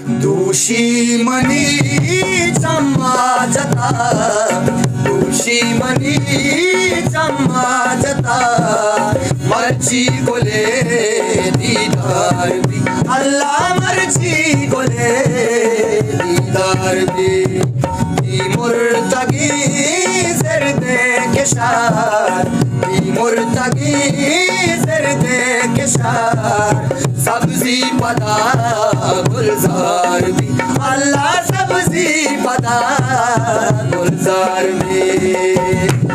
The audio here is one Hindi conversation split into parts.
दुश्मनी समाजता दुश्मनी समाजता मर्जी गोले दीदार भी अल्लाह मर्जी गोले दीदार भी मुर्तगी ज़र्दे के शार मुर्तगी ज़र्दे के शार सब्जी पता गुलजार भी अल्लाह सब्जी पता गुलजार भी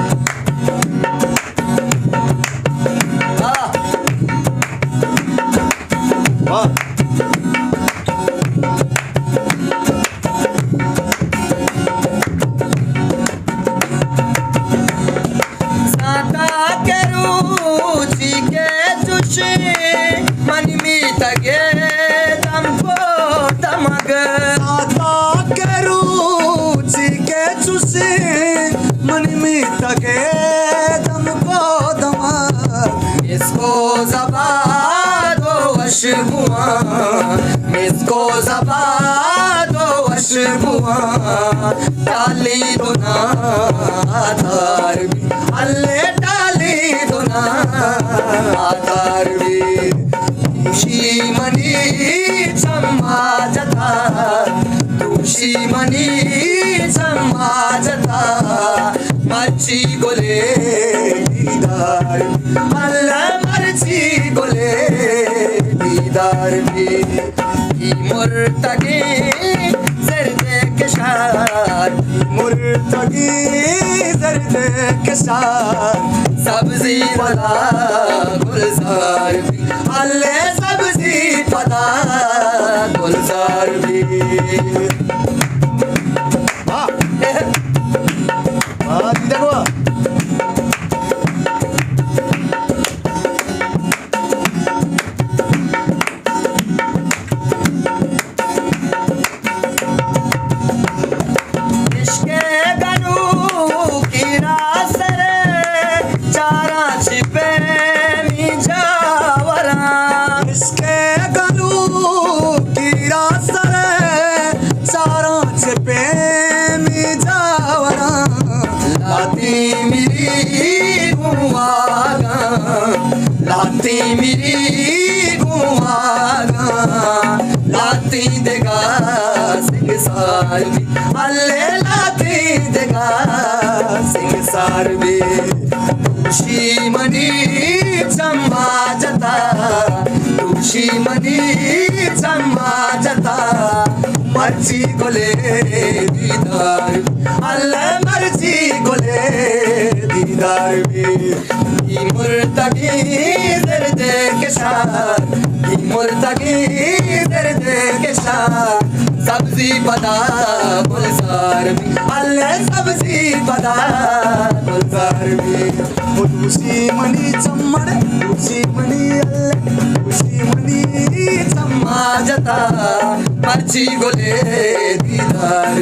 इसको ज़बा दो अशबुआ इसको ज़बा दो अशबुआ डाली दो ना आधार भी अल्ले डाली दो ना आधार भी दुश्मनी समाजता दुश्मनी समाजता मर्जी गोले दीदार अल्लाह मर्जी गोले दीदार भी मुर्तगी ज़र्दे के शार मुर्तगी ज़र्दे के शार सब्जी पता गुलजार भी अल्लाह सब्जी पता गुलजार भी लाती मेरी गुआगा लाती देगा सिंगसार भी अल्ले लाती देगा सिंगसार भी दुश्मनी समाजता दुश्मनी समाजता मर्जी गोले दीदार अल्लाह मर्जी गोले दीदार भी मुर्तगी ज़र्दे के शार मुर्तगी ज़र्दे के शार सब्जी पता गुलजार भी अल्लाह सब्जी पता गुलजार भी दुश्मनी चम्मड़ दुश्मनी अल्लाह दुश्मनी समाजता मर्जी गोले दीदार